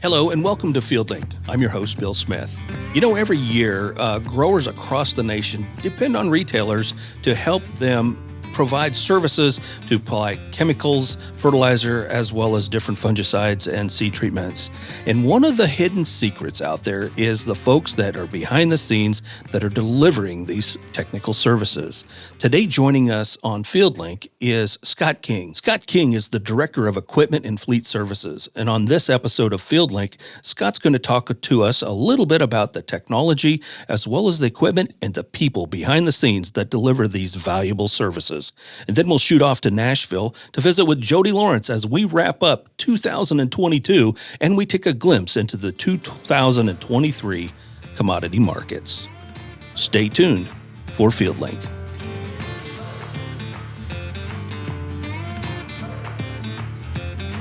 Hello and welcome to FieldLink. I'm your host, Bill Smith. You know, every year, growers across the nation depend on retailers to help them provide services to apply chemicals, fertilizer, as well as different fungicides and seed treatments. And one of the hidden secrets out there is the folks that are behind the scenes that are delivering these technical services. Today, joining us on FieldLink is Scott King. Scott King is the Director of Equipment and Fleet Services. And on this episode of FieldLink, Scott's going to talk to us a little bit about the technology, as well as the equipment and the people behind the scenes that deliver these valuable services. And then we'll shoot off to Nashville to visit with Jody Lawrence as we wrap up 2022 and we take a glimpse into the 2023 commodity markets. Stay tuned for FieldLink.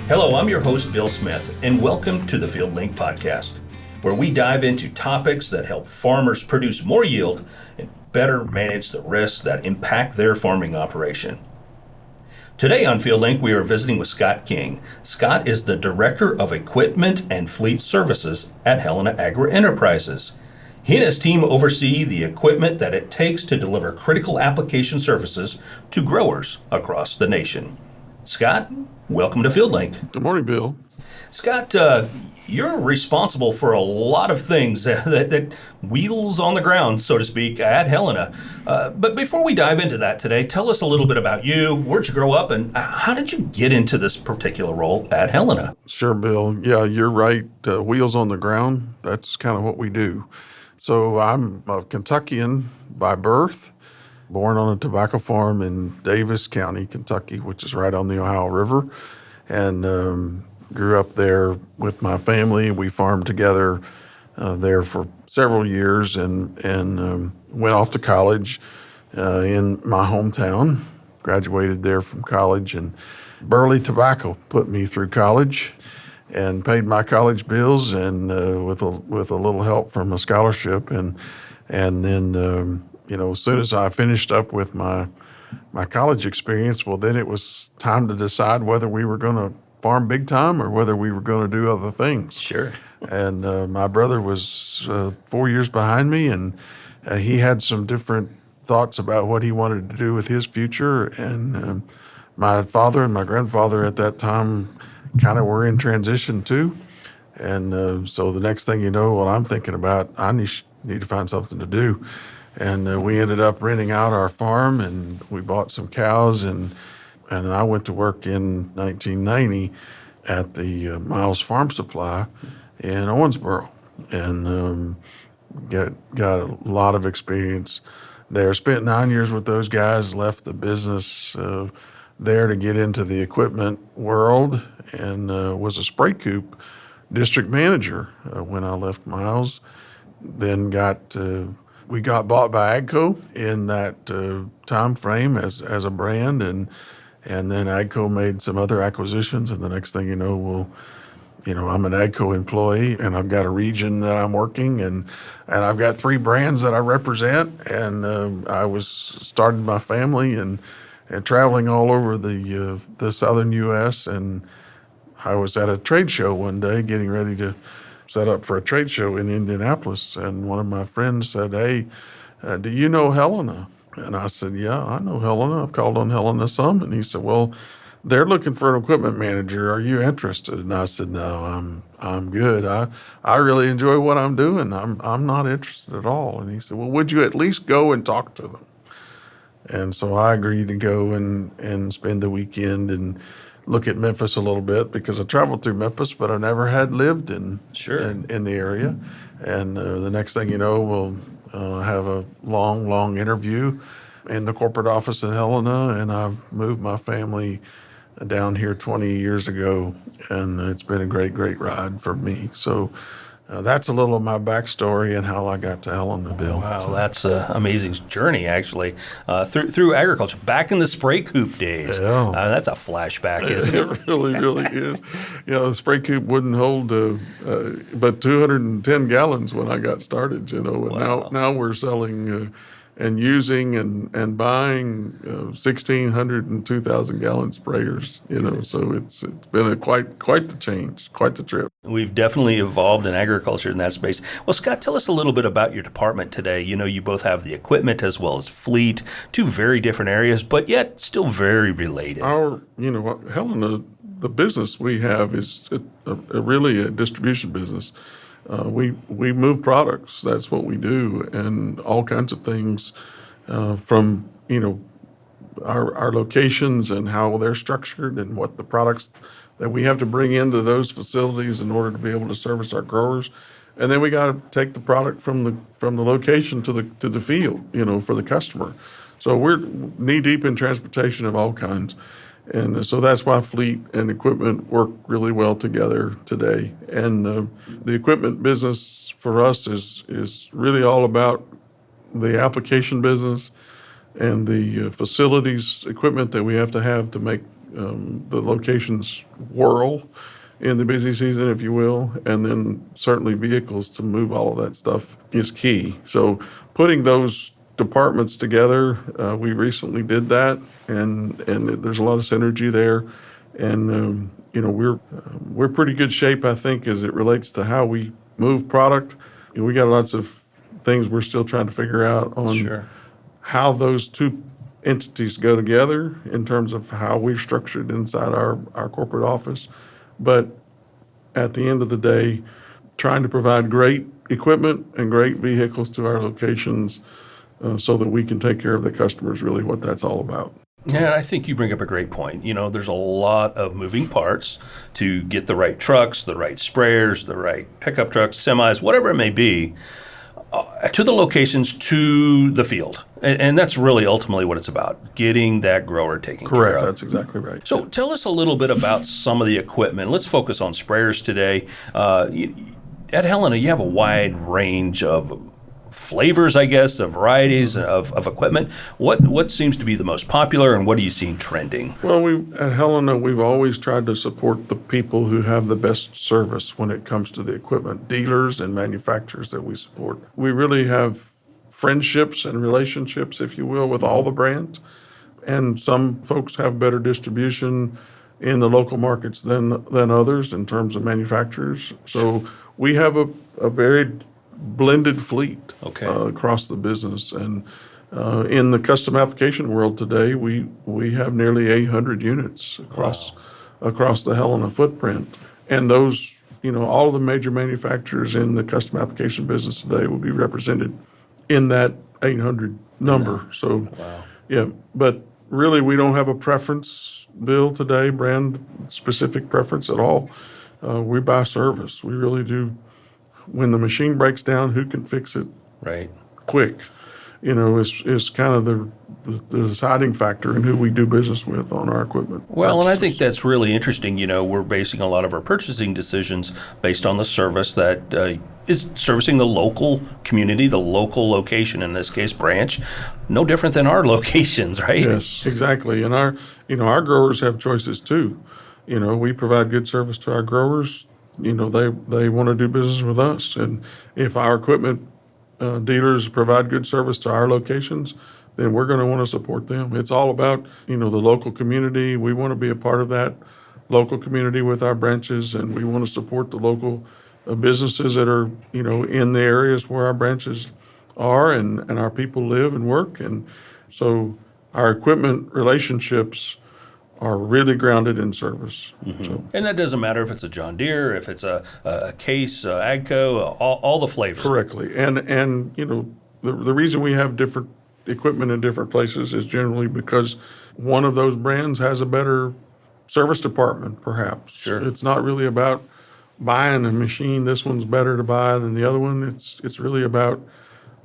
Hello, I'm your host, Bill Smith, and welcome to the FieldLink podcast, where we dive into topics that help farmers produce more yield and better manage the risks that impact their farming operation. Today on FieldLink, we are visiting with Scott King. Scott is the Director of Equipment and Fleet Services at Helena Agri-Enterprises. He and his team oversee the equipment that it takes to deliver critical application services to growers across the nation. Scott, welcome to FieldLink. Good morning, Bill. Scott, you're responsible for a lot of things that wheels on the ground, so to speak, at Helena. But before we dive into that today, tell us a little bit about you. Where'd you grow up, and how did you get into this particular role at Helena? Sure, Bill. Yeah, you're right. Wheels on the ground, that's kind of what we do. So I'm a Kentuckian by birth, born on a tobacco farm in Davis County, Kentucky, which is right on the Ohio River, and grew up there with my family. We farmed together there for several years and went off to college in my hometown, graduated there from college, and Burley Tobacco put me through college and paid my college bills, and with a little help from a scholarship. And then, as soon as I finished up with my college experience, well, then it was time to decide whether we were going to farm big time or whether we were going to do other things. Sure. And my brother was 4 years behind me, and he had some different thoughts about what he wanted to do with his future. And my father and my grandfather at that time kind of were in transition too. And so the next thing you know, well, I'm thinking about, I need to find something to do. And we ended up renting out our farm, and we bought some cows, and I went to work in 1990 at the Miles Farm Supply in Owensboro, and got a lot of experience there. Spent 9 years with those guys, left the business there to get into the equipment world, and was a spray coop district manager when I left Miles. Then we got bought by Agco in that time frame as a brand, and then Agco made some other acquisitions, and the next thing you know, I'm an Agco employee, and I've got a region that I'm working, and I've got 3 brands that I represent, and I was starting my family and traveling all over the southern U.S., and I was at a trade show one day getting ready to set up for a trade show in Indianapolis, and one of my friends said, "Hey, do you know Helena?" And I said, "Yeah, I know Helena. I've called on Helena some." And he said, "Well, they're looking for an equipment manager. Are you interested?" And I said, "No, I'm good. I really enjoy what I'm doing. I'm not interested at all." And he said, "Well, would you at least go and talk to them?" And so I agreed to go and spend a weekend and look at Memphis a little bit, because I traveled through Memphis, but I never had lived in the area. And the next thing you know, we'll have a long interview in the corporate office at Helena, and I've moved my family down here 20 years ago, and it's been a great ride for me. So that's a little of my backstory and how I got to Helena, Bill. Wow, that's an amazing journey, actually, through agriculture, back in the spray coop days. Yeah. That's a flashback, isn't it? It really is. The spray coop wouldn't hold but 210 gallons when I got started, and Wow. now we're selling and using and buying 1,600 and 2,000 gallon sprayers. So it's been quite the change, quite the trip. We've definitely evolved in agriculture in that space. Well, Scott, tell us a little bit about your department today. You both have the equipment as well as fleet, two very different areas, but yet still very related. Helena, the business we have is really a distribution business. We move products. That's what we do, and all kinds of things from our locations and how they're structured and what the products that we have to bring into those facilities in order to be able to service our growers. And then we got to take the product from the location to the field, for the customer. So we're knee deep in transportation of all kinds. And so that's why fleet and equipment work really well together today. And the equipment business for us is really all about the application business and the facilities equipment that we have to make the locations whirl in the busy season, if you will. And then certainly vehicles to move all of that stuff is key. So putting those departments together, we recently did that, and there's a lot of synergy there. And we're pretty good shape, I think, as it relates to how we move product. We got lots of things we're still trying to figure out on Sure. how those two entities go together in terms of how we're structured inside our corporate office. But at the end of the day, trying to provide great equipment and great vehicles to our locations so that we can take care of the customers, really what that's all about. Yeah, I think you bring up a great point. There's a lot of moving parts to get the right trucks, the right sprayers, the right pickup trucks, semis, whatever it may be, to the locations, to the field. And that's really ultimately what it's about, getting that grower taken care Correct. of. That's exactly right. So tell us a little bit about some of the equipment. Let's focus on sprayers today. At Helena, you have a wide range of flavors, I guess, of varieties of equipment. What seems to be the most popular, and what are you seeing trending? Well, at Helena, we've always tried to support the people who have the best service when it comes to the equipment, dealers and manufacturers that we support. We really have friendships and relationships, if you will, with all the brands. And some folks have better distribution in the local markets than others in terms of manufacturers. So we have a very blended fleet across the business. And in the custom application world today, we have nearly 800 units across the Helena footprint. And those, all of the major manufacturers in the custom application business today will be represented in that 800 number. So, yeah, but really we don't have a preference, Bill, today, brand specific preference at all. We buy service. We really do. When the machine breaks down, who can fix it Right. quick, is kind of the deciding factor in who we do business with on our equipment. Well, and I purchases. think that's really interesting. We're basing a lot of our purchasing decisions based on the service that is servicing the local community, the local location, in this case, branch, no different than our locations, right? Yes, exactly. And our growers have choices too. We provide good service to our growers. They want to do business with us. And if our equipment dealers provide good service to our locations, then we're going to want to support them. It's all about, the local community. We want to be a part of that local community with our branches, and we want to support the local businesses that are, in the areas where our branches are and our people live and work. And so our equipment relationships are really grounded in service. So, And that doesn't matter if it's a John Deere, if it's a Case, Agco, all the flavors. correctly. And the reason we have different equipment in different places is generally because one of those brands has a better service department, perhaps. Sure. It's not really about buying a machine. This one's better to buy than the other one. It's really about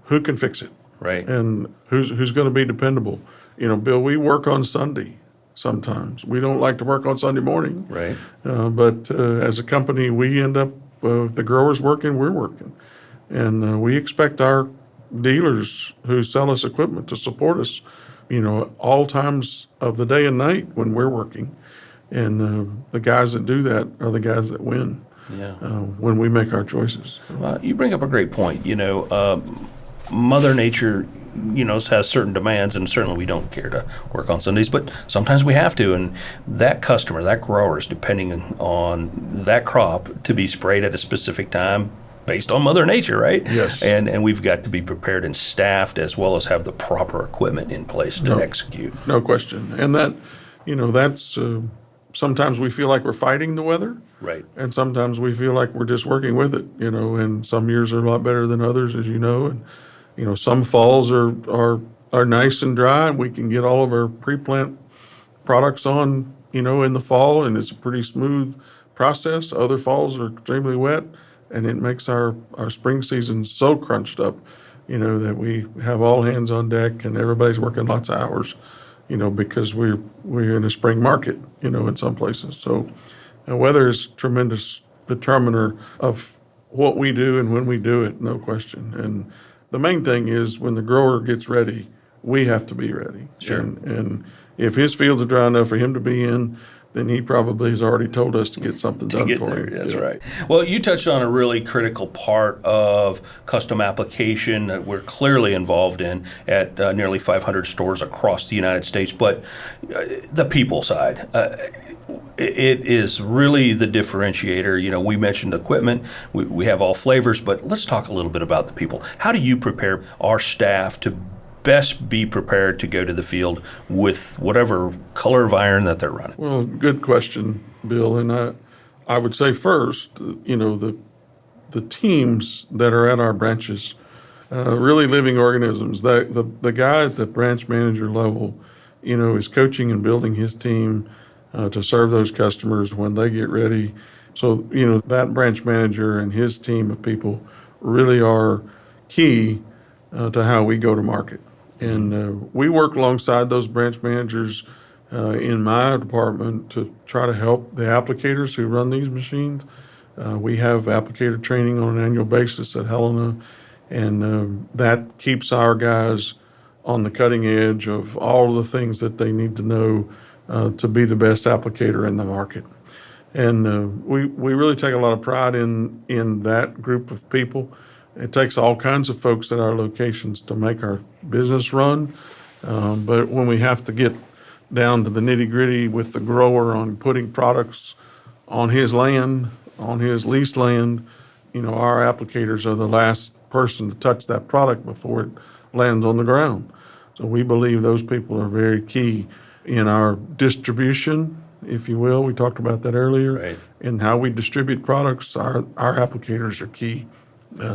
who can fix it. Right. And who's going to be dependable. Bill, we work on Sunday sometimes. We don't like to work on Sunday morning. Right. But as a company, we end up, if the grower's working, we're working. And we expect our dealers who sell us equipment to support us, all times of the day and night when we're working. And the guys that do that are the guys that win Yeah. when we make our choices. You bring up a great point. Mother Nature has certain demands, and certainly we don't care to work on Sundays, but sometimes we have to. And that customer, that grower is depending on that crop to be sprayed at a specific time based on Mother Nature, right? Yes. And we've got to be prepared and staffed as well as have the proper equipment in place to execute. No question. And that's sometimes we feel like we're fighting the weather. Right. And sometimes we feel like we're just working with it, and some years are a lot better than others, as you know. And, some falls are nice and dry, and we can get all of our pre-plant products on, in the fall, and it's a pretty smooth process. Other falls are extremely wet, and it makes our spring season so crunched up, that we have all hands on deck and everybody's working lots of hours, because we're in a spring market, in some places. So weather is a tremendous determiner of what we do and when we do it, no question. And the main thing is when the grower gets ready, we have to be ready. Sure. And if his fields are dry enough for him to be in, then he probably has already told us to get something done for him. That's right. Well, you touched on a really critical part of custom application that we're clearly involved in at nearly 500 stores across the United States. But the people side, it is really the differentiator. We mentioned equipment. We have all flavors, but let's talk a little bit about the people. How do you prepare our staff to best be prepared to go to the field with whatever color of iron that they're running? Well, good question, Bill. And I would say first, the teams that are at our branches, really living organisms. The guy at the branch manager level, is coaching and building his team to serve those customers when they get ready. So, that branch manager and his team of people really are key to how we go to market. And we work alongside those branch managers in my department to try to help the applicators who run these machines. We have applicator training on an annual basis at Helena, and that keeps our guys on the cutting edge of all of the things that they need to know to be the best applicator in the market. And we really take a lot of pride in that group of people. It takes all kinds of folks at our locations to make our business run. But when we have to get down to the nitty gritty with the grower on putting products on his land, on his leased land, our applicators are the last person to touch that product before it lands on the ground. So we believe those people are very key in our distribution, if you will. We talked about that earlier. Right. In how we distribute products, our applicators are key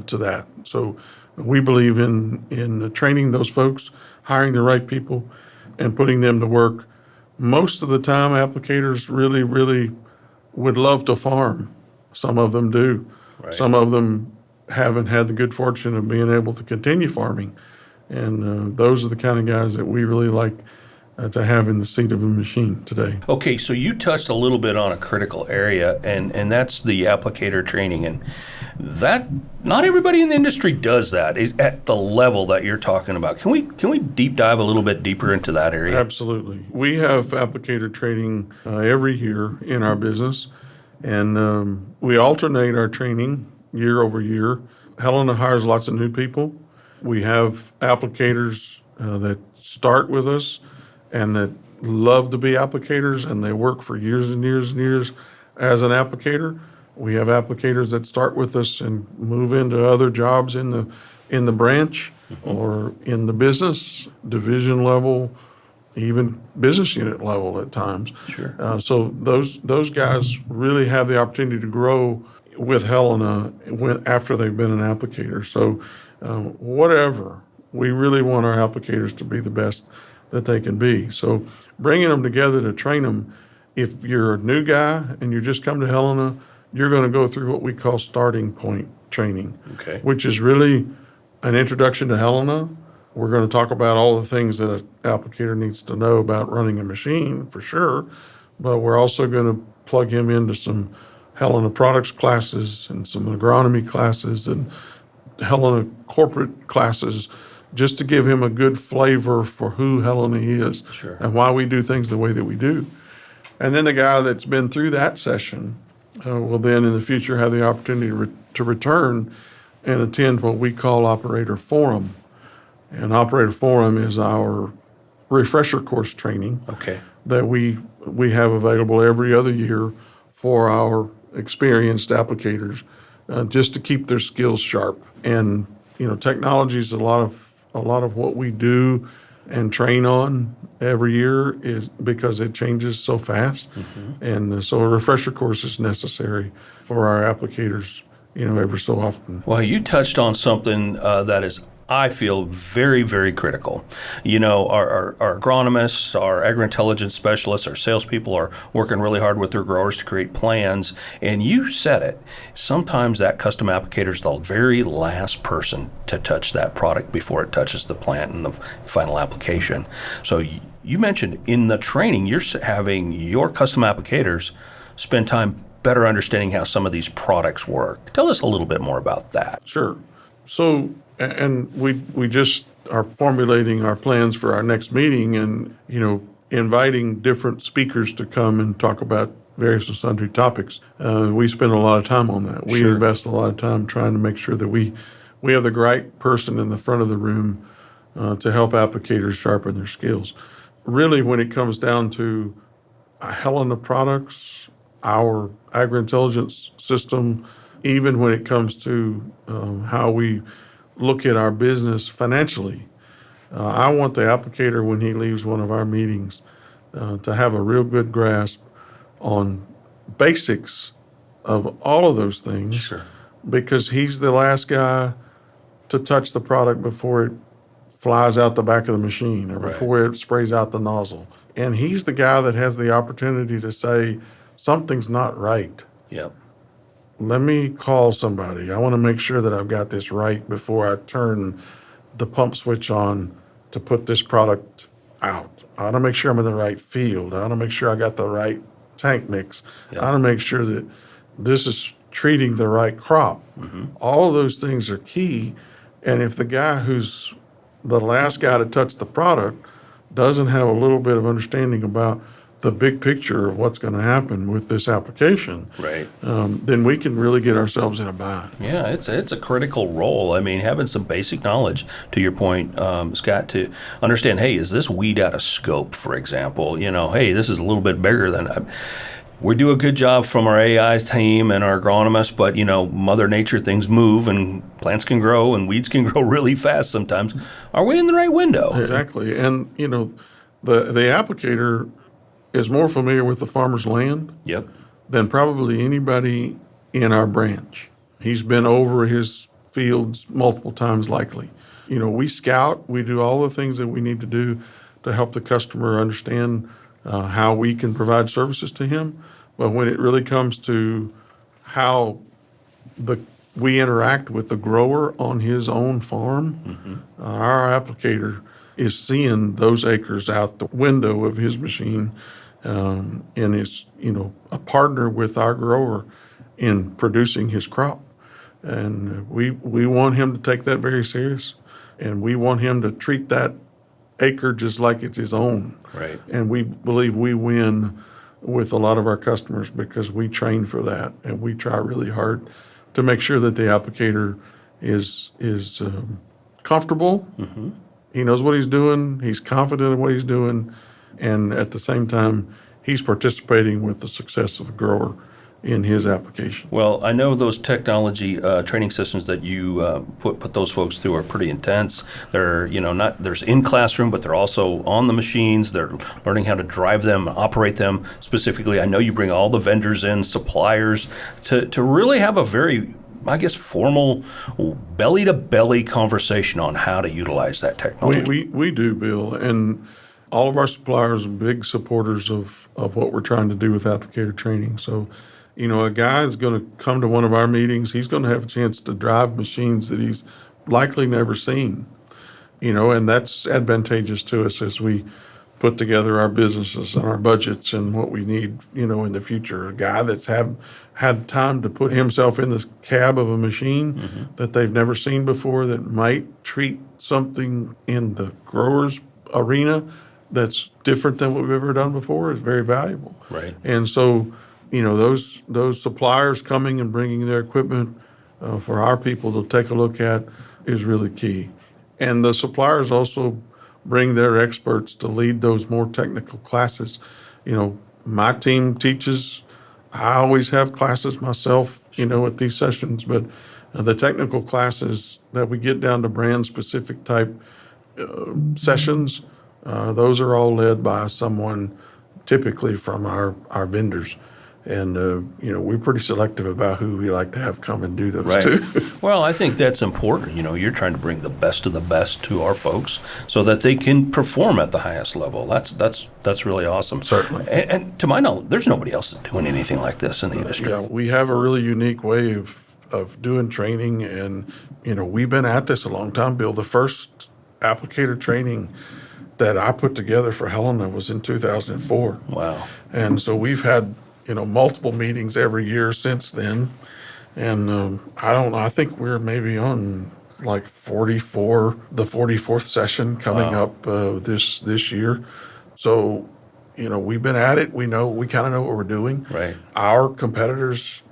to that. So we believe in training those folks, hiring the right people, and putting them to work. Most of the time, applicators really, really would love to farm. Some of them do. Right. Some of them haven't had the good fortune of being able to continue farming. And those are the kind of guys that we really like to have in the seat of a machine today. Okay, so you touched a little bit on a critical area, and that's the applicator training. And that not everybody in the industry does that at the level that you're talking about. Can we deep dive a little bit deeper into that area? Absolutely. We have applicator training every year in our business, and we alternate our training year over year. Helena hires lots of new people. We have applicators that start with us and that love to be applicators, and they work for years and years and years as an applicator. We have applicators that start with us and move into other jobs in the branch or in the business division level, even business unit level at times. Sure. So those guys really have the opportunity to grow with Helena after they've been an applicator. So whatever, we really want our applicators to be the best that they can be. So bringing them together to train them, if you're a new guy and you just come to Helena, you're going to go through what we call starting point training, Okay. which is really an introduction to Helena. We're going to talk about all the things that an applicator needs to know about running a machine, for sure, but we're also going to plug him into some Helena products classes and some agronomy classes and Helena corporate classes, just to give him a good flavor for who Helena is. Sure. And why we do things the way that we do. And then the guy that's been through that session will then in the future have the opportunity to return and attend what we call operator forum. And Operator Forum is our refresher course training Okay. that we have available every other year for our experienced applicators, just to keep their skills sharp. And technology is a lot of what we do and train on every year is because it changes so fast. And so a refresher course is necessary for our applicators, every so often. Well, you touched on something that is, I feel, very, very critical. Our agronomists, our agri-intelligence specialists, our salespeople are working really hard with their growers to create plans. And you said it. Sometimes that custom applicator is the very last person to touch that product before it touches the plant and the final application. So you mentioned in the training, you're having your custom applicators spend time better understanding how some of these products work. Tell us a little bit more about that. Sure. So, and we just are formulating our plans for our next meeting and, inviting different speakers to come and talk about various and sundry topics. We spend a lot of time on that. We Sure. invest a lot of time trying to make sure that we have the right person in the front of the room to help applicators sharpen their skills. Really, when it comes down to Helena products, our agri-intelligence system, even when it comes to how we look at our business financially. I want the applicator, when he leaves one of our meetings, to have a real good grasp on basics of all of those things. Sure. Because he's the last guy to touch the product before it flies out the back of the machine or Right. before it sprays out the nozzle. And he's the guy that has the opportunity to say, something's not right. Yep. Let me call somebody. I want to make sure that I've got this right before I turn the pump switch on to put this product out. I want to make sure I'm in the right field. I want to make sure I got the right tank mix. Yeah. I want to make sure that this is treating the right crop. All of those things are key. And if the guy who's the last guy to touch the product doesn't have a little bit of understanding about the big picture of what's going to happen with this application, Right. then we can really get ourselves in a bind. Yeah, it's a critical role. I mean, having some basic knowledge, to your point, Scott, to understand, hey, is this weed out of scope, for example? Hey, this is a little bit bigger than. We do a good job from our AI team and our agronomists, but, Mother Nature, things move and plants can grow and weeds can grow really fast sometimes. Are we in the right window? Exactly. And, the applicator is more familiar with the farmer's land Yep. than probably anybody in our branch. He's been over his fields multiple times likely. We scout, we do all the things that we need to do to help the customer understand how we can provide services to him. But when it really comes to how we interact with the grower on his own farm, our applicator is seeing those acres out the window of his machine, and is, a partner with our grower in producing his crop. And we want him to take that very serious, and we want him to treat that acre just like it's his own. Right. And we believe we win with a lot of our customers because we train for that, and we try really hard to make sure that the applicator is comfortable. He knows what he's doing. He's confident in what he's doing. And at the same time, he's participating with the success of the grower in his application. Well, I know those technology training sessions that you put those folks through are pretty intense. They're, not there's in classroom, but they're also on the machines. They're learning how to drive them, operate them. Specifically, I know you bring all the vendors in, suppliers, to really have a very, I guess, formal belly-to-belly conversation on how to utilize that technology. We do, Bill. And all of our suppliers are big supporters of what we're trying to do with applicator training. So, a guy is going to come to one of our meetings. He's going to have a chance to drive machines that he's likely never seen, and that's advantageous to us as we put together our businesses and our budgets and what we need, in the future. A guy that's had time to put himself in the cab of a machine that they've never seen before, that might treat something in the grower's arena that's different than what we've ever done before, is very valuable. Right. And so, those suppliers coming and bringing their equipment for our people to take a look at is really key. And the suppliers also bring their experts to lead those more technical classes. My team teaches. I always have classes myself, at these sessions, but the technical classes that we get down to brand specific type sessions, those are all led by someone typically from our vendors. And, we're pretty selective about who we like to have come and do those Right. too. Well, I think that's important. You're trying to bring the best of the best to our folks so that they can perform at the highest level. That's really awesome. Certainly. And to my knowledge, there's nobody else that's doing anything like this in the industry. Yeah, we have a really unique way of doing training. And, we've been at this a long time, Bill. The first applicator training that I put together for Helena was in 2004. Wow. And so we've had, multiple meetings every year since then. And I don't know, I think we're maybe on like 44, the 44th session coming up this year. So, we've been at it. We kind of know what we're doing. Right. Our competitors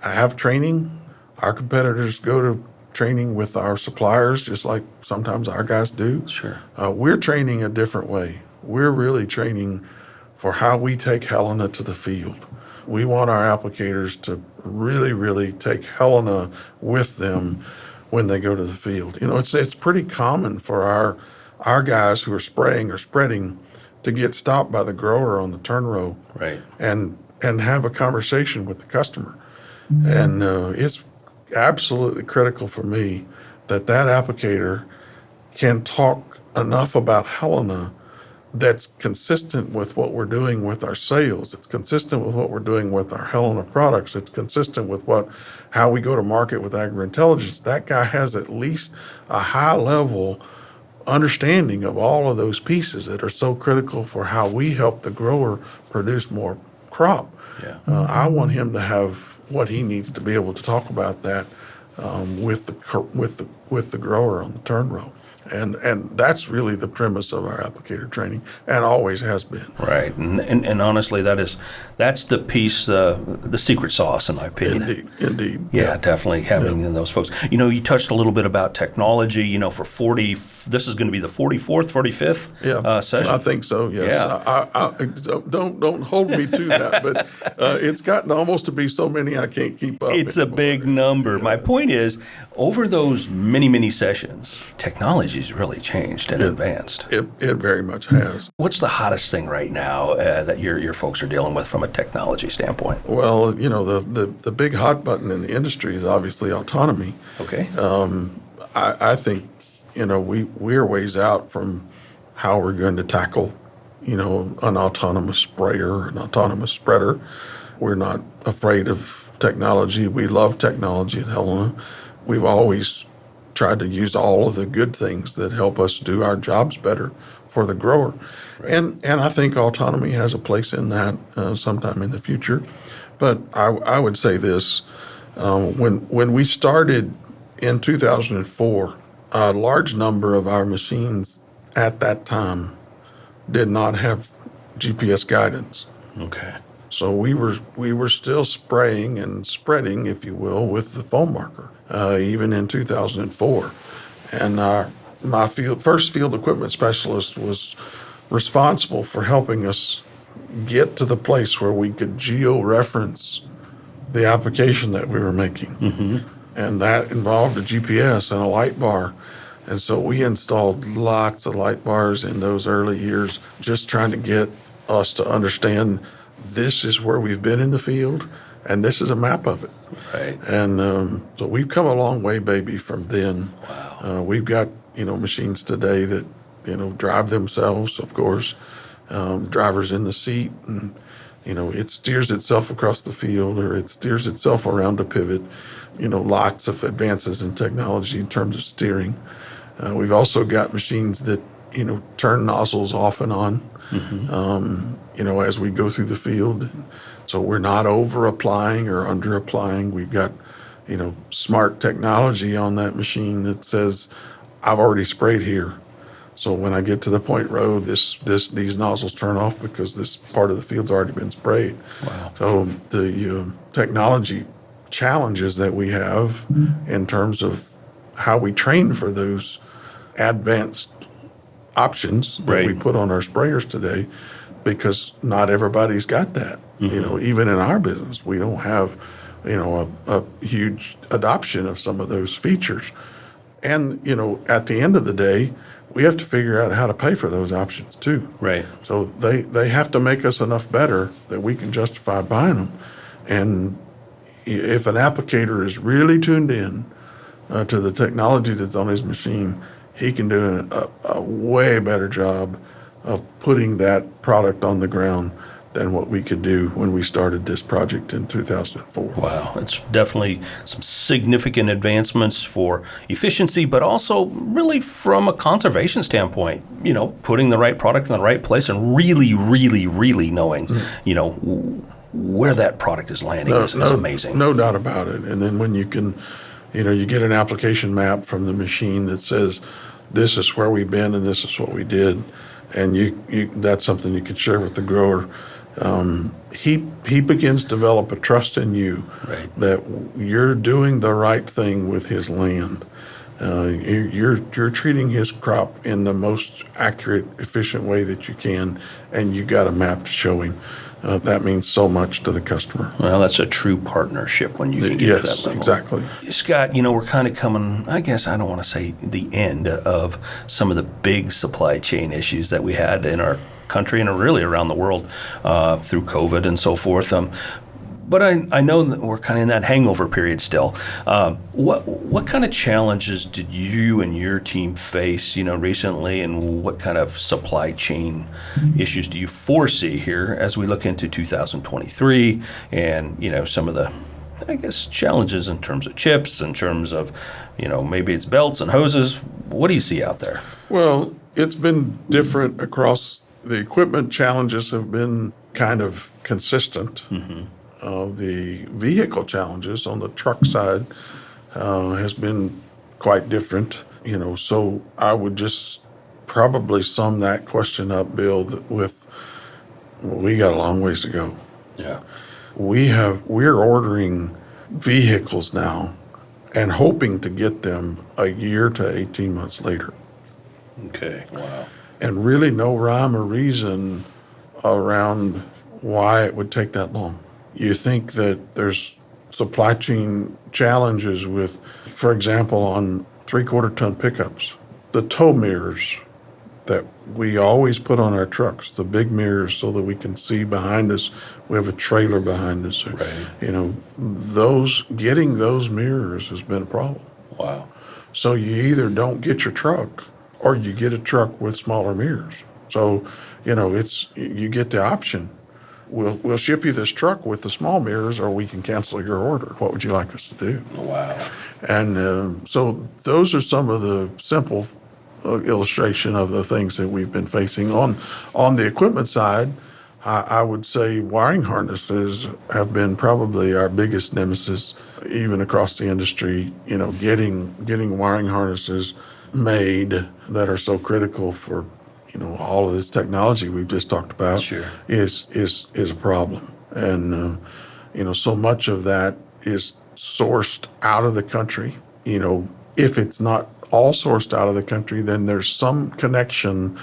have training. Our competitors go to training with our suppliers, just like sometimes our guys do. Sure. We're training a different way. We're really training for how we take Helena to the field. We want our applicators to really, really take Helena with them when they go to the field. It's pretty common for our guys who are spraying or spreading to get stopped by the grower on the turn row, Right. and have a conversation with the customer. And it's absolutely critical for me that applicator can talk enough about Helena that's consistent with what we're doing with our sales. It's consistent with what we're doing with our Helena products. It's consistent with how we go to market with Agri-Intelligence. That guy has at least a high level understanding of all of those pieces that are so critical for how we help the grower produce more crop. Yeah. I want him to have what he needs to be able to talk about that with the grower on the turn row. And that's really the premise of our applicator training, and always has been. Right. And honestly, that's the piece, the secret sauce, in my opinion. Indeed. Yeah, definitely having those folks. You touched a little bit about technology, for 40, this is going to be the 44th, 45th session. I think so, yes. Yeah. I don't hold me to that, but it's gotten almost to be so many I can't keep up. It's a big number. My point is, over those many, many sessions, technology's really changed and advanced. It very much has. What's the hottest thing right now that your folks are dealing with from a technology standpoint? Well, the big hot button in the industry is obviously autonomy. Okay. I think, we're ways out from how we're going to tackle, an autonomous sprayer, an autonomous spreader. We're not afraid of technology. We love technology at Helena. We've always tried to use all of the good things that help us do our jobs better for the grower. Right. And I think autonomy has a place in that sometime in the future. But I would say this, when we started in 2004, a large number of our machines at that time did not have GPS guidance. Okay. So we were still spraying and spreading, if you will, with the foam marker, even in 2004. And my first field equipment specialist was responsible for helping us get to the place where we could geo-reference the application that we were making. Mm-hmm. And that involved a GPS and a light bar. And so we installed lots of light bars in those early years, just trying to get us to understand this is where we've been in the field, and this is a map of it. Right. And so we've come a long way, baby, from then. Wow. We've got, machines today that, drive themselves, of course. Driver's in the seat, and, it steers itself across the field, or it steers itself around a pivot. Lots of advances in technology in terms of steering. We've also got machines that, turn nozzles off and on, Mm-hmm. As we go through the field. So we're not over applying or under applying. We've got, smart technology on that machine that says, I've already sprayed here. So when I get to the point row, these nozzles turn off because this part of the field's already been sprayed. Wow. So the technology challenges that we have in terms of how we train for those advanced options that we Right. put on our sprayers today, because not everybody's got that. Even in our business, we don't have, a huge adoption of some of those features. And, at the end of the day, we have to figure out how to pay for those options too. Right. So they have to make us enough better that we can justify buying them. And if an applicator is really tuned in to the technology that's on his machine, he can do a way better job of putting that product on the ground than what we could do when we started this project in 2004. Wow, it's definitely some significant advancements for efficiency, but also really from a conservation standpoint, putting the right product in the right place and really, really, really knowing, where that product is landing is amazing. No doubt about it. And then when you can, you get an application map from the machine that says, this is where we've been and this is what we did, and you that's something you can share with the grower. He begins to develop a trust in you, Right. that you're doing the right thing with his land. You're treating his crop in the most accurate, efficient way that you can, and you got a map to show him. That means so much to the customer. Well, that's a true partnership when you can get to that Yes, level. exactly. Scott, we're kind of coming, I guess I don't want to say the end of some of the big supply chain issues that we had in our country and really around the world through COVID and so forth. But I know that we're kind of in that hangover period still. What kind of challenges did you and your team face, recently, and what kind of supply chain issues do you foresee here as we look into 2023 and, some of the, I guess, challenges in terms of chips, in terms of, maybe it's belts and hoses. What do you see out there? Well, it's been different across. The equipment challenges have been kind of consistent. The vehicle challenges on the truck side has been quite different. So I would just probably sum that question up, Bill, with we got a long ways to go. Yeah. We're ordering vehicles now and hoping to get them a year to 18 months later. Okay. Wow. And really no rhyme or reason around why it would take that long. You think that there's supply chain challenges with, for example, on 3/4 ton pickups, the tow mirrors that we always put on our trucks, the big mirrors so that we can see behind us. We have a trailer behind us. Right. Getting those mirrors has been a problem. Wow. So you either don't get your truck or you get a truck with smaller mirrors. So, you get the option. We'll ship you this truck with the small mirrors, or we can cancel your order. What would you like us to do? Wow. And so those are some of the simple illustration of the things that we've been facing. On the equipment side, I would say wiring harnesses have been probably our biggest nemesis, even across the industry. Getting wiring harnesses made that are so critical for all of this technology we've just talked about. Sure. is a problem. And so much of that is sourced out of the country. If it's not all sourced out of the country, then there's some connection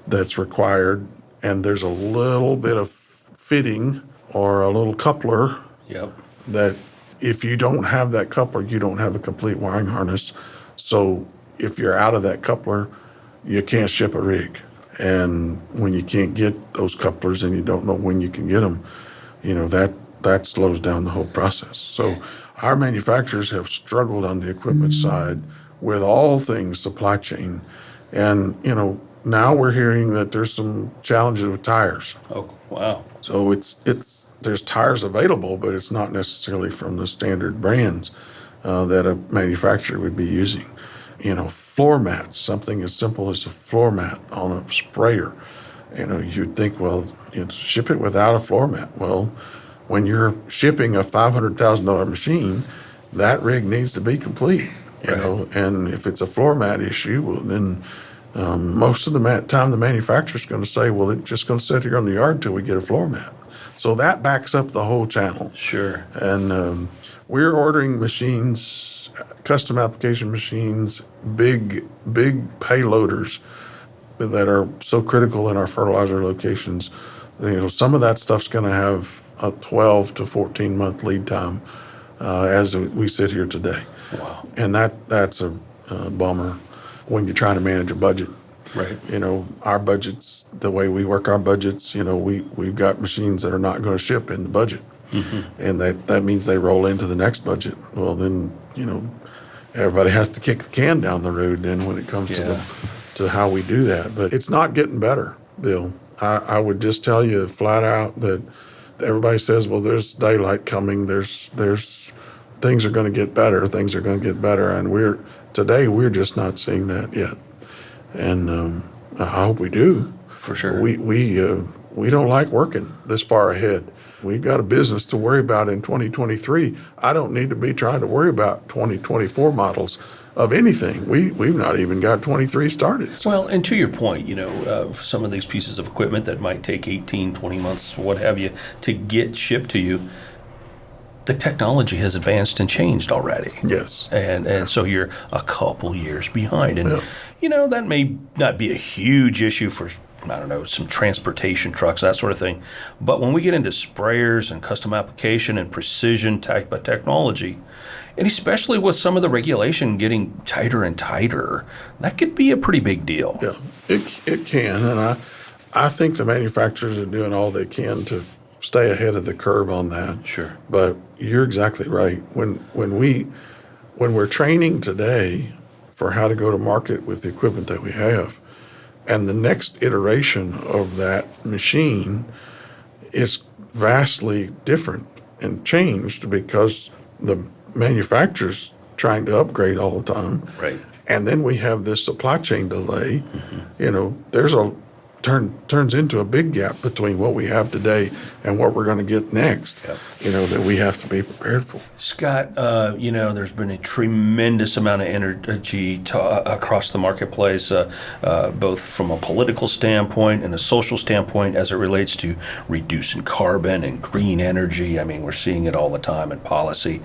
that's required, and there's a little bit of fitting or a little coupler Yep. that if you don't have that coupler, you don't have a complete wiring harness. So if you're out of that coupler, you can't ship a rig. And when you can't get those couplers and you don't know when you can get them, that slows down the whole process. So our manufacturers have struggled on the equipment side with all things supply chain. And, now we're hearing that there's some challenges with tires. Oh, wow. So there's tires available, but it's not necessarily from the standard brands that a manufacturer would be using. Floor mats, something as simple as a floor mat on a sprayer. You'd think, well, ship it without a floor mat. Well, when you're shipping a $500,000 machine, that rig needs to be complete. And if it's a floor mat issue, well, then most of the time the manufacturer's going to say, well, it's just going to sit here on the yard till we get a floor mat. So that backs up the whole channel. Sure. And we're ordering machines custom application machines, big payloaders that are so critical in our fertilizer locations. Some of that stuff's going to have a 12 to 14 month lead time as we sit here today. Wow. And that's a bummer when you're trying to manage a budget. Right. Our budgets, the way we work our budgets, we've got machines that are not going to ship in the budget. Mm-hmm. And that means they roll into the next budget. Well, then, everybody has to kick the can down the road then when it comes to how we do that. But it's not getting better, Bill. I would just tell you flat out that everybody says, well, there's daylight coming. There's things are going to get better. Things are going to get better. And we're just not seeing that yet. And I hope we do. For sure. We don't like working this far ahead. We've got a business to worry about in 2023. I don't need to be trying to worry about 2024 models of anything. We've not even got 23 started. Well, and to your point, some of these pieces of equipment that might take 18, 20 months, what have you, to get shipped to you, the technology has advanced and changed already. Yes. And so you're a couple years behind. And, that may not be a huge issue for, some transportation trucks, that sort of thing. But when we get into sprayers and custom application and precision type of technology, and especially with some of the regulation getting tighter and tighter, that could be a pretty big deal. Yeah, it can. And I think the manufacturers are doing all they can to stay ahead of the curve on that. Sure. But you're exactly right. When we're training today for how to go to market with the equipment that we have, and the next iteration of that machine is vastly different and changed because the manufacturer's trying to upgrade all the time. Right. And then we have this supply chain delay. There's turns into a big gap between what we have today and what we're going to get next, that we have to be prepared for. Scott, there's been a tremendous amount of energy across the marketplace, both from a political standpoint and a social standpoint as it relates to reducing carbon and green energy. I mean, we're seeing it all the time in policy.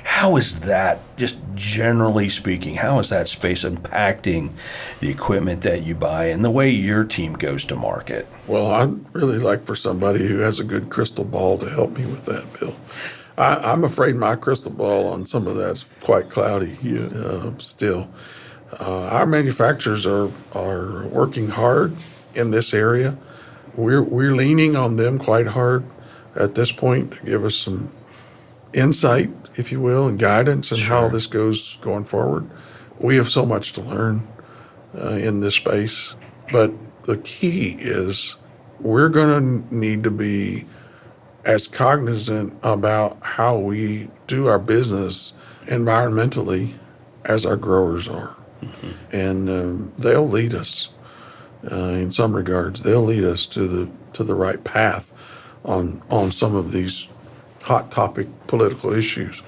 How is that, just generally speaking, how is that space impacting the equipment that you buy and the way your team goes to market? Well, I'd really like for somebody who has a good crystal ball to help me with that, Bill. I'm afraid my crystal ball on some of that's quite cloudy still. Our manufacturers are working hard in this area. We're leaning on them quite hard at this point to give us some insight, if you will, and guidance on how this goes going forward. We have so much to learn in this space, but the key is we're going to need to be as cognizant about how we do our business environmentally as our growers are. Mm-hmm. And they'll lead us in some regards. They'll lead us to the right path on some of these hot topic political issues.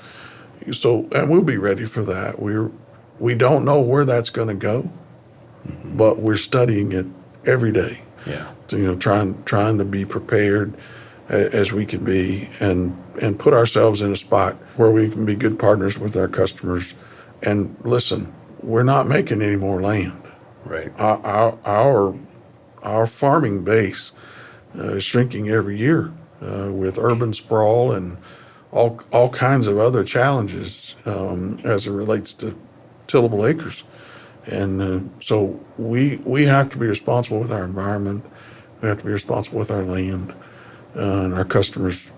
So, and we'll be ready for that. We don't know where that's going to go, but we're studying it every day. Yeah. So, trying to be prepared as we can be and put ourselves in a spot where we can be good partners with our customers. And listen, we're not making any more land. Right. Our farming base is shrinking every year with urban sprawl and all kinds of other challenges as it relates to tillable acres. And so we have to be responsible with our environment. We have to be responsible with our land and our customers'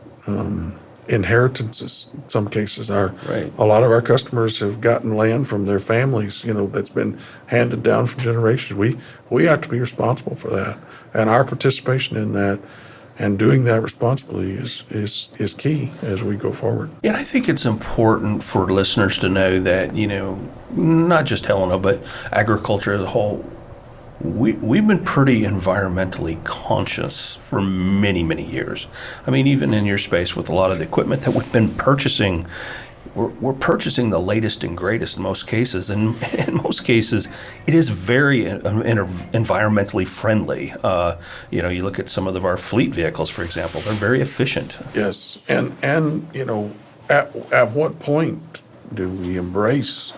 inheritances. In some cases, a lot of our customers have gotten land from their families, that's been handed down from generations. We have to be responsible for that. And our participation in that and doing that responsibly is key as we go forward. And I think it's important for listeners to know that, not just Helena, but agriculture as a whole, we've been pretty environmentally conscious for many, many years. I mean, even in your space with a lot of the equipment that we've been purchasing, we're purchasing the latest and greatest in most cases. And in most cases, it is very environmentally friendly. You look at some of our fleet vehicles, for example, they're very efficient. Yes. And at what point do we embrace,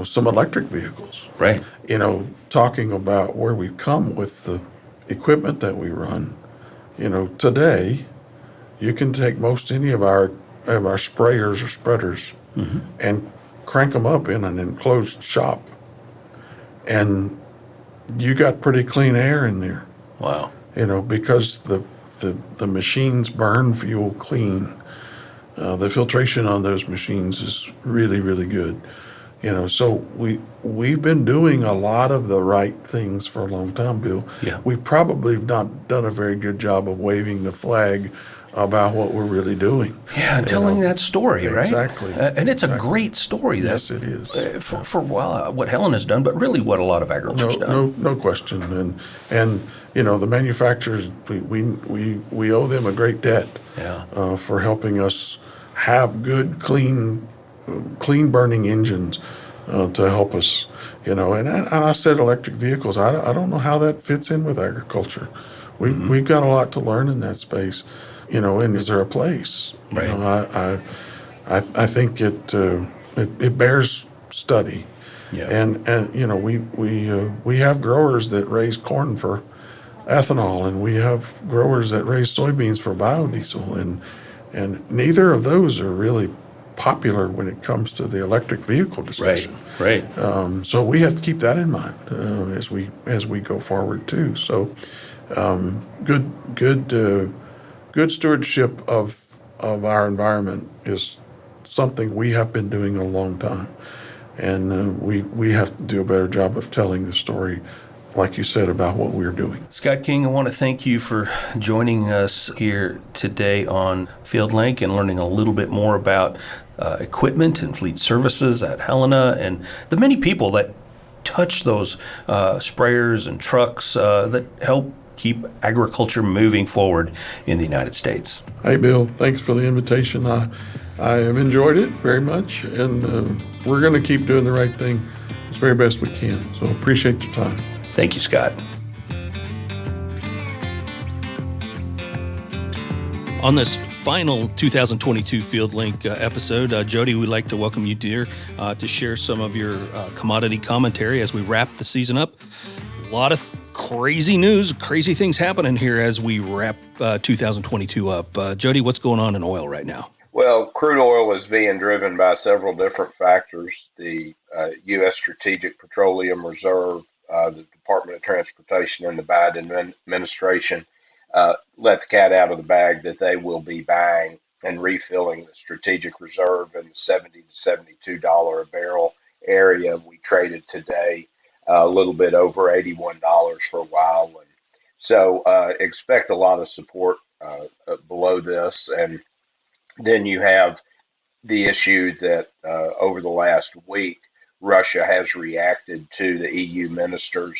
some electric vehicles? Right. Talking about where we've come with the equipment that we run. Today, you can take most any of our sprayers or spreaders and crank them up in an enclosed shop, and you got pretty clean air in there. Wow. Because the machines burn fuel clean. The filtration on those machines is really, really good. So we've been doing a lot of the right things for a long time, Bill. Yeah. We probably have not done a very good job of waving the flag about what we're really doing. Yeah, and telling that story, right? Exactly. And it's a great story. Yes, it is. For what Helen has done, but really what a lot of agriculture's done. No question. And the manufacturers, we owe them a great debt. Yeah. For helping us have good, clean burning engines to help us. And I said electric vehicles. I don't know how that fits in with agriculture. We've got a lot to learn in that space. And is there a place? Right. I think it bears study. Yeah. And we have growers that raise corn for ethanol, and we have growers that raise soybeans for biodiesel, and neither of those are really popular when it comes to the electric vehicle discussion. Right. So we have to keep that in mind as we go forward too. So good stewardship of our environment is something we have been doing a long time, and we have to do a better job of telling the story, like you said, about what we're doing. Scott King, I want to thank you for joining us here today on FieldLink and learning a little bit more about equipment and fleet services at Helena and the many people that touch those sprayers and trucks that help keep agriculture moving forward in the United States. Hey, Bill, thanks for the invitation. I have enjoyed it very much, and we're going to keep doing the right thing as very best we can. So appreciate your time. Thank you, Scott. On this final 2022 FieldLink episode, Jody, we'd like to welcome you, dear, to share some of your commodity commentary as we wrap the season up. A lot of crazy news, crazy things happening here as we wrap 2022 up. Jody, what's going on in oil right now? Well, crude oil is being driven by several different factors. The U.S. Strategic Petroleum Reserve, the Department of Transportation and the Biden administration let the cat out of the bag that they will be buying and refilling the strategic reserve in the $70 to $72 a barrel area. We traded today a little bit over $81 for a while. And so expect a lot of support below this. And then you have the issue that over the last week, Russia has reacted to the EU ministers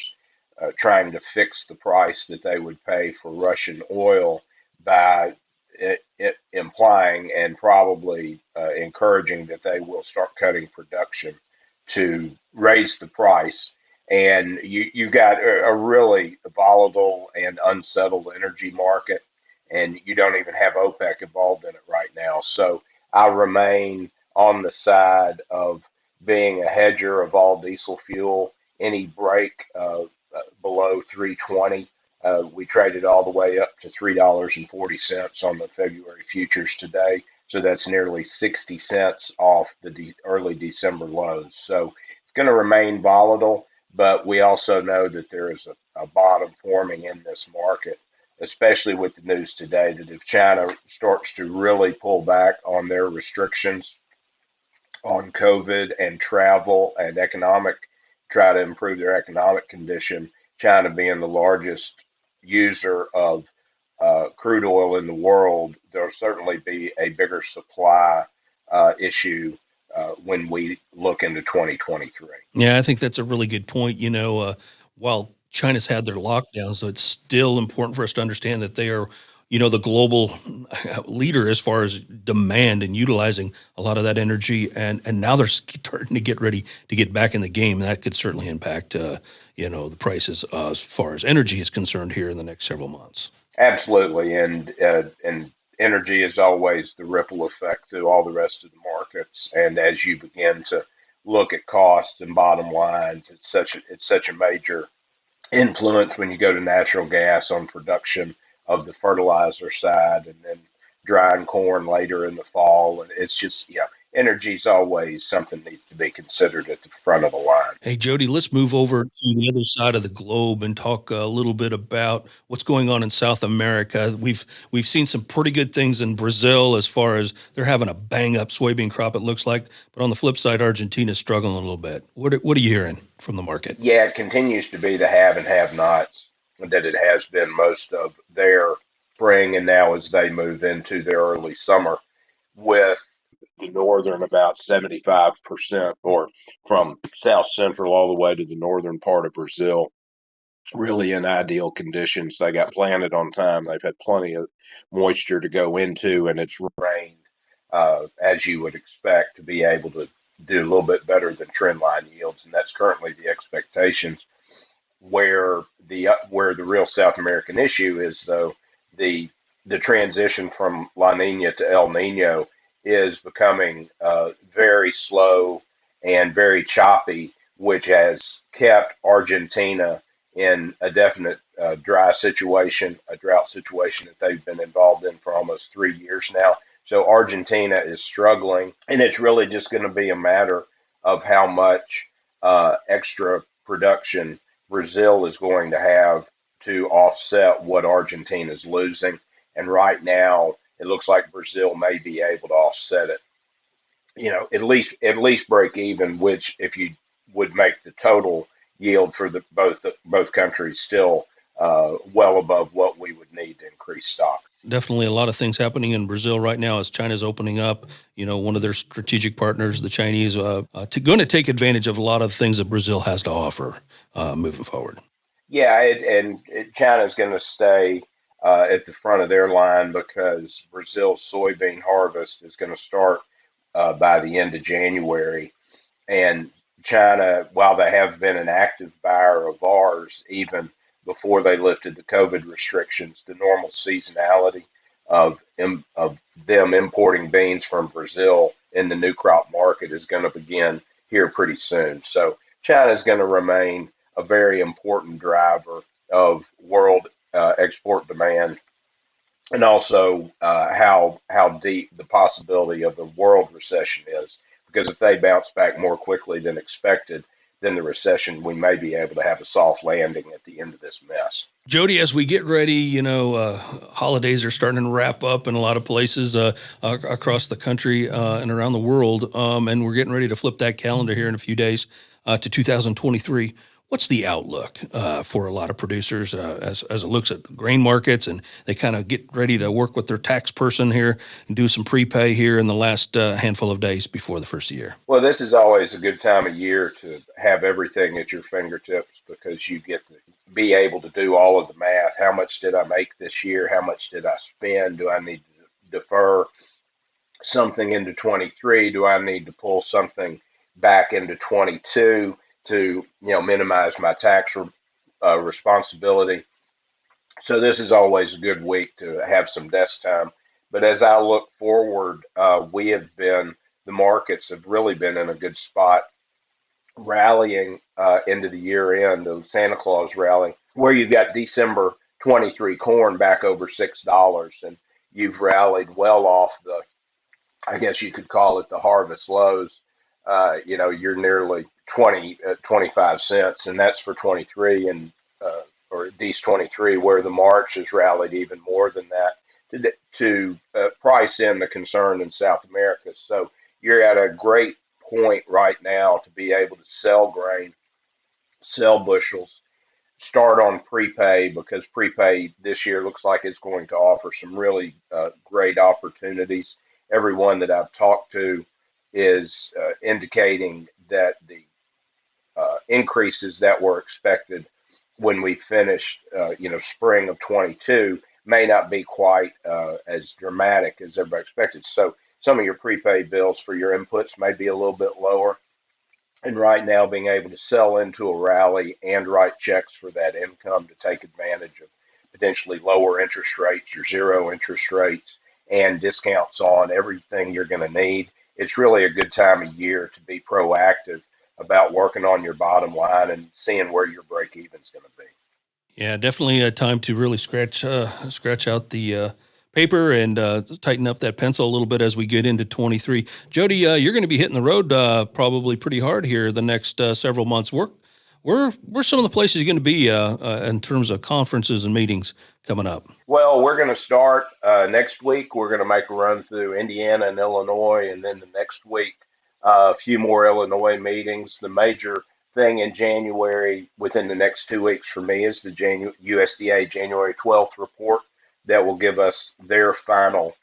trying to fix the price that they would pay for Russian oil by it implying and probably encouraging that they will start cutting production to raise the price. And you've got a really volatile and unsettled energy market, and you don't even have OPEC involved in it right now. So I remain on the side of being a hedger of all diesel fuel. Any break below 320, we traded all the way up to $3.40 on the February futures today. So that's nearly 60 cents off the early December lows. So it's going to remain volatile, but we also know that there is a bottom forming in this market, especially with the news today that if China starts to really pull back on their restrictions on COVID and travel and try to improve their economic condition, China being the largest user of crude oil in the world, there'll certainly be a bigger supply issue when we look into 2023. Yeah, I think that's a really good point. While China's had their lockdowns, so it's still important for us to understand that they are, the global leader as far as demand and utilizing a lot of that energy. And now they're starting to get ready to get back in the game. That could certainly impact, the prices as far as energy is concerned here in the next several months. Absolutely. And energy is always the ripple effect through all the rest of the markets. And as you begin to look at costs and bottom lines, it's such a major influence when you go to natural gas on production of the fertilizer side, and then drying corn later in the fall. And it's just, energy is always something that needs to be considered at the front of the line. Hey, Jody, let's move over to the other side of the globe and talk a little bit about what's going on in South America. We've seen some pretty good things in Brazil as far as they're having a bang up soybean crop, it looks like. But on the flip side, Argentina's struggling a little bit. What are you hearing from the market? Yeah, it continues to be the have and have nots that it has been most of their spring, and now as they move into their early summer, with the northern about 75%, or from south central all the way to the northern part of Brazil, really in ideal conditions. They got planted on time. They've had plenty of moisture to go into, and it's rained as you would expect to be able to do a little bit better than trend line yields, and that's currently the expectations. Where the real South American issue is, though, the the transition from La Nina to El Nino is becoming very slow and very choppy, which has kept Argentina in a definite dry situation, a drought situation that they've been involved in for almost 3 years now. So Argentina is struggling, and it's really just going to be a matter of how much extra production Brazil is going to have to offset what Argentina is losing. And right now, it looks like Brazil may be able to offset it. At least break even, which if you would make the total yield for both countries still well above what we would need to increase stock. Definitely a lot of things happening in Brazil right now as China's opening up. One of their strategic partners, the Chinese, going to take advantage of a lot of things that Brazil has to offer moving forward. Yeah, China's going to stay at the front of their line because Brazil's soybean harvest is going to start by the end of January. And China, while they have been an active buyer of ours, even before they lifted the COVID restrictions, the normal seasonality of them importing beans from Brazil in the new crop market is going to begin here pretty soon. So China is going to remain a very important driver of world export demand, and also how deep the possibility of the world recession is. Because if they bounce back more quickly than expected, then the recession, we may be able to have a soft landing at the end of this mess. Jody, as we get ready, holidays are starting to wrap up in a lot of places across the country and around the world, and we're getting ready to flip that calendar here in a few days to 2023. What's the outlook for a lot of producers as it looks at the grain markets, and they kind of get ready to work with their tax person here and do some prepay here in the last handful of days before the first of the year? Well, this is always a good time of year to have everything at your fingertips because you get to be able to do all of the math. How much did I make this year? How much did I spend? Do I need to defer something into 23? Do I need to pull something back into 22 to minimize my tax responsibility? So this is always a good week to have some desk time. But as I look forward, the markets have really been in a good spot, rallying into the year end, the Santa Claus rally, where you've got December 23 corn back over $6, and you've rallied well off I guess you could call it the harvest lows. You're nearly 25 cents, and that's for 23, and or at least 23, where the March has rallied even more than that to price in the concern in South America. So you're at a great point right now to be able to sell grain, sell bushels, start on prepay, because prepay this year looks like it's going to offer some really great opportunities. Everyone that I've talked to is indicating that the increases that were expected when we finished, spring of 22 may not be quite as dramatic as everybody expected. So some of your prepaid bills for your inputs may be a little bit lower. And right now, being able to sell into a rally and write checks for that income to take advantage of potentially lower interest rates or zero interest rates, and discounts on everything you're going to need. It's really a good time of year to be proactive about working on your bottom line and seeing where your break even is going to be. Yeah, definitely a time to really scratch out the paper and tighten up that pencil a little bit as we get into 23. Jody, you're going to be hitting the road probably pretty hard here the next several months. Where some of the places you're going to be in terms of conferences and meetings coming up? Well, we're going to start next week. We're going to make a run through Indiana and Illinois, and then the next week, a few more Illinois meetings. The major thing in January within the next 2 weeks for me is the USDA January 12th report that will give us their final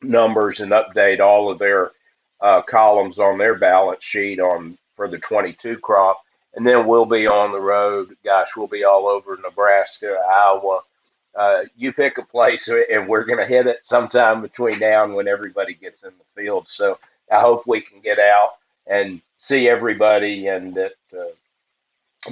numbers and update all of their columns on their balance sheet on for the 22 crop. And then we'll be on the road. Gosh, we'll be all over Nebraska, Iowa. You pick a place, and we're going to hit it sometime between now and when everybody gets in the field. So I hope we can get out and see everybody, and that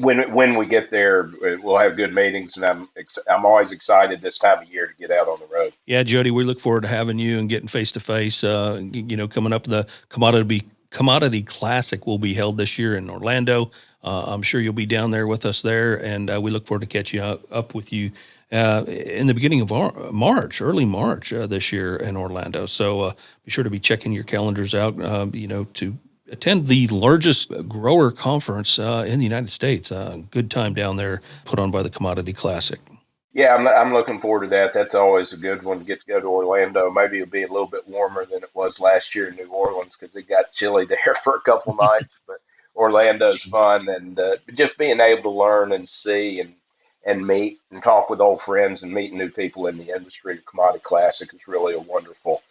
when we get there, we'll have good meetings. And I'm always excited this time of year to get out on the road. Yeah, Jody, we look forward to having you and getting face to face. Coming up, the Commodity Classic will be held this year in Orlando. I'm sure you'll be down there with us there, and we look forward to catching up with you in the beginning of early March this year in Orlando. So be sure to be checking your calendars out, to attend the largest grower conference in the United States. Good time down there, put on by the Commodity Classic. Yeah, I'm looking forward to that. That's always a good one to get to go to Orlando. Maybe it'll be a little bit warmer than it was last year in New Orleans because it got chilly there for a couple nights. But Orlando's fun, and just being able to learn and see and meet and talk with old friends and meet new people in the industry. The Commodity Classic is really a wonderful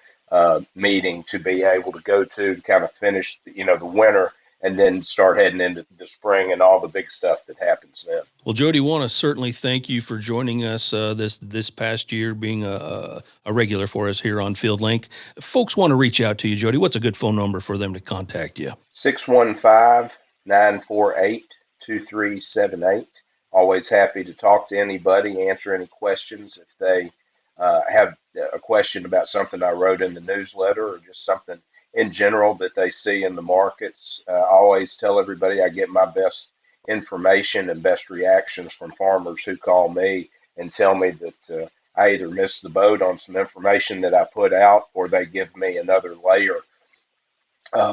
meeting to be able to go to kind of finish, the winter and then start heading into the spring and all the big stuff that happens then. Well, Jody, want to certainly thank you for joining us this past year, being a regular for us here on FieldLink. If folks want to reach out to you, Jody, what's a good phone number for them to contact you? 615-948-2378. Always happy to talk to anybody, answer any questions. If they have a question about something I wrote in the newsletter or just something in general that they see in the markets, I always tell everybody I get my best information and best reactions from farmers who call me and tell me that I either missed the boat on some information that I put out, or they give me another layer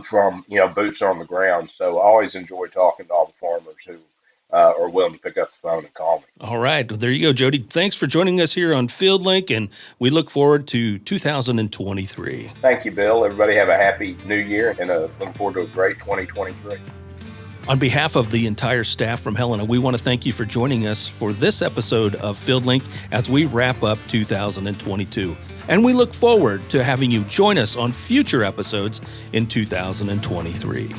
from boots on the ground. So I always enjoy talking to all the farmers who are willing to pick up the phone and call me. All right. Well, there you go, Jody. Thanks for joining us here on FieldLink, and we look forward to 2023. Thank you, Bill. Everybody have a happy new year, and looking forward to a great 2023. On behalf of the entire staff from Helena, we want to thank you for joining us for this episode of FieldLink as we wrap up 2022. And we look forward to having you join us on future episodes in 2023.